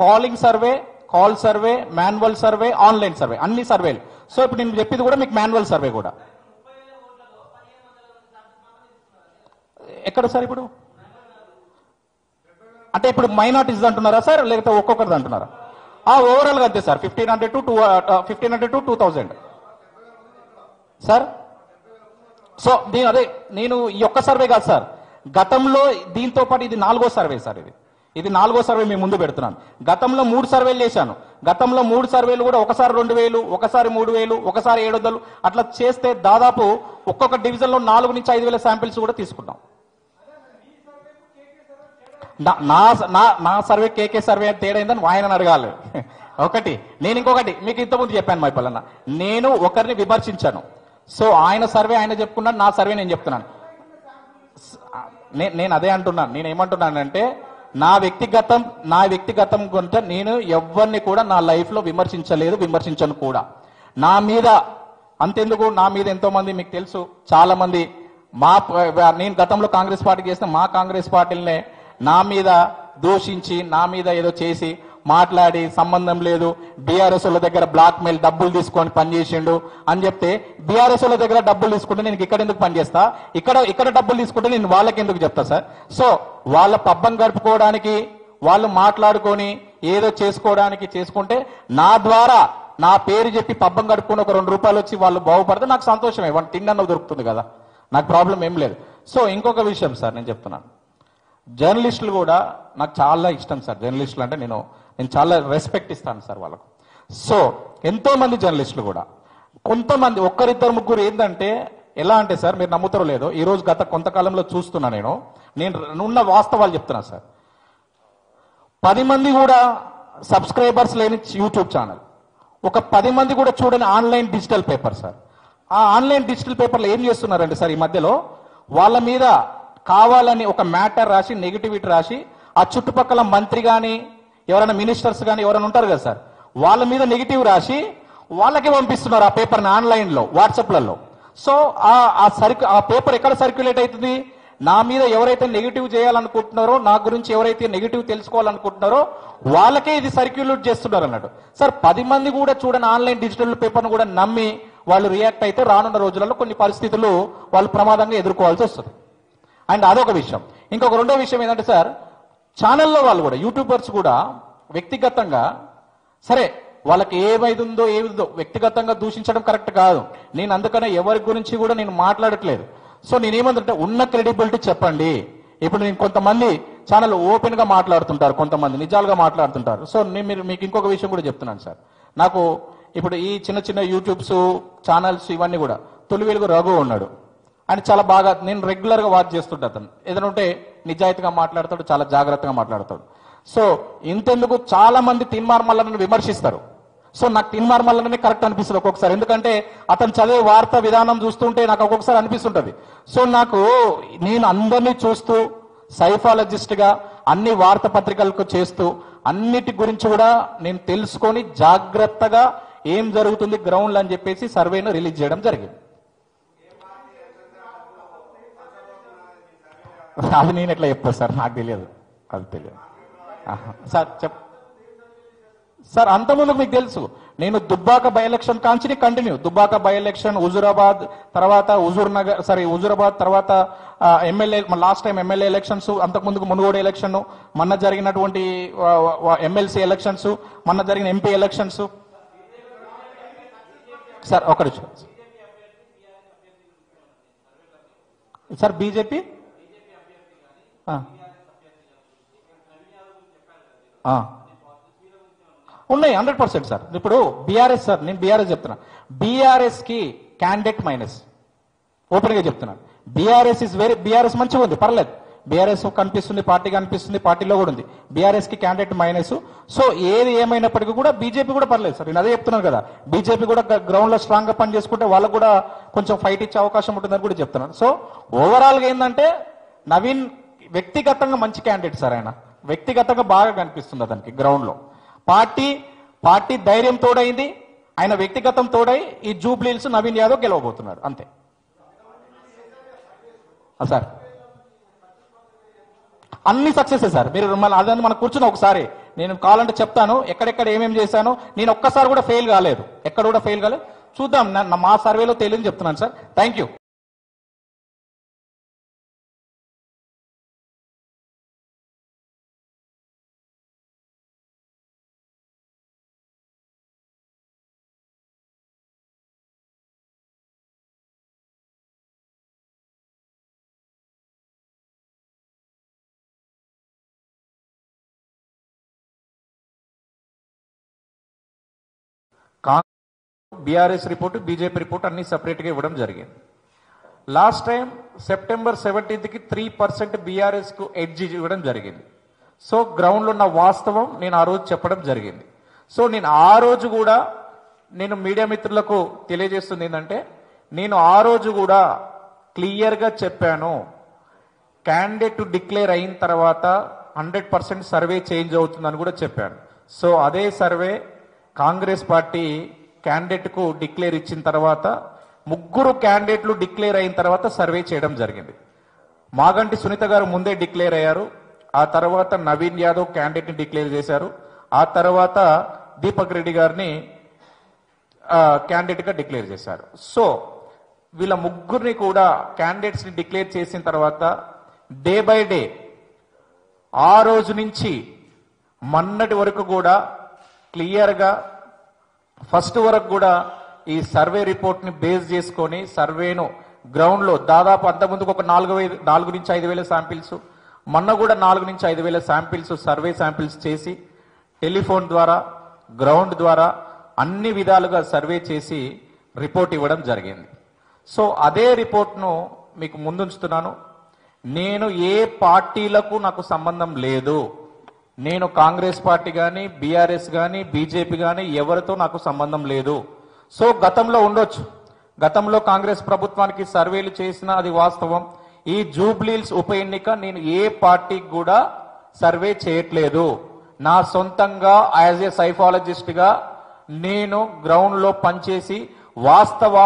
Calling survey, call survey, manual survey, online survey, అన్ని సర్వేలు. So ఇప్పుడు నేను చెప్పింది కూడా మీకు మాన్యువల్ సర్వే కూడా. ఎక్కడ సార్ ఇప్పుడు అంటే ఇప్పుడు మైనార్టీస్ అంటున్నారా సార్, లేకపోతే ఒక్కొక్కరిది అంటున్నారా? ఓవరాల్ గా అంతే సార్, 1500 to 2000 సార్. సో నేను ఈ ఒక్క సర్వే కాదు సార్, గతంలో దీంతో పాటు ఇది 4వ సర్వే సార్. ఇది 4వ సర్వే మీ ముందు పెడుతున్నాను. గతంలో 3 సర్వేలు చేశాను. గతంలో 3 సర్వేలు కూడా ఒకసారి 2000, ఒకసారి 3000, ఒకసారి 700 అట్లా చేస్తే దాదాపు ఒక్కొక్క డివిజన్ లో 4 నుంచి 5000 శాంపిల్స్ కూడా తీసుకున్నాం. నా సర్వే కేకే సర్వే తేడా అయిందని ఆయన అడగాలి ఒకటి. నేను ఇంకొకటి మీకు ఇంతకుముందు చెప్పాను మైపల్లన్న, నేను ఒకరిని విమర్శించాను. సో ఆయన సర్వే ఆయన చెప్పుకున్నాను, నా సర్వే నేను చెప్తున్నాను. నేను అదే అంటున్నాను. నేను ఏమంటున్నానంటే నా వ్యక్తిగతం కొంత నేను ఎవరిని కూడా నా లైఫ్ లో విమర్శించలేదు, విమర్శించను కూడా. నా మీద అంతెందుకు, నా మీద ఎంతో మంది మీకు తెలుసు, చాలా మంది నేను గతంలో కాంగ్రెస్ పార్టీకి చేసిన మా కాంగ్రెస్ పార్టీలనే నా మీద దూషించి, నా మీద ఏదో చేసి మాట్లాడి సంబంధం లేదు, బీఆర్ఎస్ వాళ్ళ దగ్గర బ్లాక్ మెయిల్ డబ్బులు తీసుకొని పనిచేసిండు అని చెప్తే, బీఆర్ఎస్ వాళ్ళ దగ్గర డబ్బులు తీసుకుంటే నేను ఇక్కడ ఎందుకు పనిచేస్తా, ఇక్కడ డబ్బులు తీసుకుంటే నేను వాళ్ళకి ఎందుకు చెప్తా సార్? సో వాళ్ళ పబ్బం గడుపుకోవడానికి, వాళ్ళు మాట్లాడుకొని ఏదో చేసుకోవడానికి చేసుకుంటే, నా ద్వారా నా పేరు చెప్పి పబ్బం గడుపుకొని ఒక 2 రూపాయలు వచ్చి వాళ్ళు బాగుపడితే నాకు సంతోషమే, వాళ్ళు తిండన్న దొరుకుతుంది కదా, నాకు ప్రాబ్లం ఏం లేదు. సో ఇంకొక విషయం సార్ నేను చెప్తున్నాను, జర్నలిస్టులు కూడా నాకు చాలా ఇష్టం సార్. జర్నలిస్టులు అంటే నేను చాలా రెస్పెక్ట్ ఇస్తాను సార్ వాళ్ళకు. సో ఎంతో మంది జర్నలిస్టులు కూడా, కొంతమంది 1-2-3 ఏంటంటే ఎలా అంటే సార్, మీరు నమ్ముతారో లేదో, ఈ రోజు గత కొంతకాలంలో చూస్తున్నా నేను ఉన్న వాస్తవాలు చెప్తున్నా సార్. 10 మంది కూడా సబ్స్క్రైబర్స్ లేని యూట్యూబ్ ఛానల్, ఒక 10 మంది కూడా చూడని ఆన్లైన్ డిజిటల్ పేపర్ సార్. ఆ ఆన్లైన్ డిజిటల్ పేపర్లు ఏం చేస్తున్నారంటే సార్, ఈ మధ్యలో వాళ్ళ మీద కావాలని ఒక మ్యాటర్ రాసి, నెగిటివిటీ రాసి, ఆ చుట్టుపక్కల మంత్రి కానీ ఎవరైనా మినిస్టర్స్ కానీ ఎవరైనా ఉంటారు కదా సార్, వాళ్ళ మీద నెగిటివ్ రాసి వాళ్ళకి పంపిస్తున్నారు ఆ పేపర్ని ఆన్లైన్లో, వాట్సాప్లలో. సో ఆ పేపర్ ఎక్కడ సర్క్యులేట్ అవుతుంది? నా మీద ఎవరైతే నెగిటివ్ చేయాలనుకుంటున్నారో, నా గురించి ఎవరైతే నెగిటివ్ తెలుసుకోవాలనుకుంటున్నారో వాళ్ళకే ఇది సర్క్యులేట్ చేస్తున్నారు అన్నట్టు సార్. 10 మంది కూడా చూడని ఆన్లైన్ డిజిటల్ పేపర్ను కూడా నమ్మి వాళ్ళు రియాక్ట్ అయితే రానున్న రోజులలో కొన్ని పరిస్థితులు వాళ్ళు ప్రమాదంగా ఎదుర్కోవాల్సి వస్తుంది. అండ్ అదొక విషయం. ఇంకొక రెండో విషయం ఏంటంటే సార్, ఛానల్లో వాళ్ళు కూడా, యూట్యూబర్స్ కూడా వ్యక్తిగతంగా, సరే వాళ్ళకి ఏమైందో వ్యక్తిగతంగా దూషించడం కరెక్ట్ కాదు. నేను అందుకనే ఎవరి గురించి కూడా నేను మాట్లాడట్లేదు. సో నేనేమంటే ఉన్న క్రెడిబిలిటీ చెప్పండి. ఇప్పుడు నేను కొంతమంది ఛానల్ ఓపెన్ గా మాట్లాడుతుంటారు, కొంతమంది నిజాలుగా మాట్లాడుతుంటారు. సో మీకు ఇంకొక విషయం కూడా చెప్తున్నాను సార్. నాకు ఇప్పుడు ఈ చిన్న యూట్యూబ్స్ ఛానల్స్ ఇవన్నీ కూడా, తొలి వెలుగు రఘు ఉన్నాడు, ఆయన చాలా బాగా, నేను రెగ్యులర్ గా వాచ్ చేస్తుంటా. అతను ఏదైనా ఉంటే నిజాయితీగా మాట్లాడతాడు, చాలా జాగ్రత్తగా మాట్లాడతాడు. సో ఇంతెందుకు చాలా మంది తీన్మార్ మల్లన్నను విమర్శిస్తారు. సో నాకు తీన్మార్ మల్లన్ననే కరెక్ట్ అనిపిస్తుంది ఒక్కొక్కసారి, ఎందుకంటే అతను చదివే వార్తా విధానం చూస్తుంటే నాకు ఒక్కొక్కసారి అనిపిస్తుంటది. సో నేను అందరినీ చూస్తూ సైఫాలజిస్ట్ గా అన్ని వార్తాపత్రికలకు చేస్తూ అన్నిటి గురించి కూడా నేను తెలుసుకొని జాగ్రత్తగా ఏం జరుగుతుంది గ్రౌండ్ అని చెప్పేసి సర్వేను రిలీజ్ చేయడం జరిగింది. అది నేను ఎట్లా చెప్తాను సార్, నాకు తెలియదు, అది తెలియదు సార్. సార్ అంతకుముందు మీకు తెలుసు, నేను దుబ్బాక బై ఎలక్షన్ కాంచిని continue, Dubbaka by election, Huzurabad తర్వాత హుజూరాబాద్ తర్వాత MLA, last time MLA elections, అంతకుముందుకు మునుగోడు ఎలక్షన్, మొన్న జరిగినటువంటి ఎమ్మెల్సీ ఎలక్షన్స్, మొన్న జరిగిన ఎంపీ ఎలక్షన్స్. సార్ ఒకటి సార్, బీజేపీ ఉన్నాయి 100% సార్. ఇప్పుడు బీఆర్ఎస్ సార్, నేను బీఆర్ఎస్ చెప్తున్నా, బీఆర్ఎస్ కి క్యాండిడేట్ మైనస్, ఓపెన్ గా చెప్తున్నాను. బీఆర్ఎస్ మంచిగా ఉంది, పర్లేదు, బీఆర్ఎస్ కనిపిస్తుంది, పార్టీ కనిపిస్తుంది, పార్టీలో కూడా ఉంది. బీఆర్ఎస్ కి క్యాండిడేట్ మైనస్. సో ఏది ఏమైనప్పటికీ కూడా బీజేపీ కూడా పర్లేదు సార్, నేను అదే చెప్తున్నాను కదా. బీజేపీ కూడా గ్రౌండ్ లో స్ట్రాంగ్ గా పని చేసుకుంటే వాళ్ళకు కూడా కొంచెం ఫైట్ ఇచ్చే అవకాశం ఉంటుందని కూడా చెప్తున్నాను. సో ఓవరాల్ గా ఏంటంటే నవీన్ వ్యక్తిగతంగా మంచి క్యాండిడేట్ సార్, ఆయన వ్యక్తిగతంగా బాగా కనిపిస్తుంది అతనికి గ్రౌండ్ లో. పార్టీ ధైర్యం తోడైంది, ఆయన వ్యక్తిగతం తోడై ఈ జూబ్లీహిల్స్ నవీన్ యాదవ్ గెలవబోతున్నాడు అంతే సార్. అన్ని సక్సెస్ సార్. మీరు అదే మనం కూర్చుని ఒకసారి నేను కావాలంటే చెప్తాను ఎక్కడెక్కడ ఏమేమి చేశాను. నేను ఒక్కసారి కూడా ఫెయిల్ కాలేదు, ఎక్కడ కూడా ఫెయిల్ కాలేదు. చూద్దాం, మా సర్వేలో తెలియని చెప్తున్నాను sir. Thank you. BRS report, BJP report అన్ని సపరేట్గా ఇవ్వడం జరిగింది. లాస్ట్ టైం సెప్టెంబర్ 17కి 3% బీఆర్ఎస్కు ఎడ్జ్ ఇవ్వడం జరిగింది. సో గ్రౌండ్లో ఉన్న వాస్తవం నేను ఆ రోజు చెప్పడం జరిగింది. సో నేను ఆ రోజు కూడా నేను మీడియా మిత్రులకు తెలియజేస్తుంది ఏంటంటే, నేను ఆ రోజు కూడా క్లియర్గా చెప్పాను, క్యాండిడేట్ డిక్లేర్ అయిన తర్వాత 100% సర్వే చేంజ్ అవుతుందని కూడా చెప్పాను. సో అదే సర్వే కాంగ్రెస్ పార్టీ క్యాండిడేట్కు డిక్లేర్ ఇచ్చిన తర్వాత 3 క్యాండిడేట్లు డిక్లేర్ అయిన తర్వాత సర్వే చేయడం జరిగింది. మాగంటి సునీత గారు ముందే డిక్లేర్ అయ్యారు, ఆ తర్వాత నవీన్ యాదవ్ క్యాండిడేట్ని డిక్లేర్ చేశారు, ఆ తర్వాత దీపక్ రెడ్డి గారిని క్యాండిడేట్గా డిక్లేర్ చేశారు. సో వీళ్ళ 3 కూడా క్యాండిడేట్స్ని డిక్లేర్ చేసిన తర్వాత డే బై డే ఆ రోజు నుంచి మొన్నటి వరకు కూడా క్లియర్గా ఫస్ట్ వరకు కూడా ఈ సర్వే రిపోర్ట్ని బేస్ చేసుకొని సర్వేను గ్రౌండ్లో దాదాపు అంతకుముందుకు ఒక 4 నుంచి 5 వేల శాంపిల్స్, మొన్న కూడా 4 నుంచి 5 వేల శాంపిల్స్ సర్వే శాంపిల్స్ చేసి టెలిఫోన్ ద్వారా గ్రౌండ్ ద్వారా అన్ని విధాలుగా సర్వే చేసి రిపోర్ట్ ఇవ్వడం జరిగింది. సో అదే రిపోర్ట్ను మీకు ముందుంచుతున్నాను. నేను ఏ పార్టీలకు నాకు సంబంధం లేదు, నేను కాంగ్రెస్ పార్టీ కానీ బీఆర్ఎస్ కానీ బీజేపీ కానీ ఎవరితో నాకు సంబంధం లేదు. సో గతంలో ఉండొచ్చు, గతంలో కాంగ్రెస్ ప్రభుత్వానికి సర్వేలు చేసిన అది వాస్తవం. ఈ జూబ్లీహిల్స్ ఉప ఎన్నిక నేను ఏ పార్టీకి కూడా సర్వే చేయట్లేదు. నా సొంతంగా యాజ్ ఏ సైఫాలజిస్ట్గా నేను గ్రౌండ్లో పనిచేసి వాస్తవ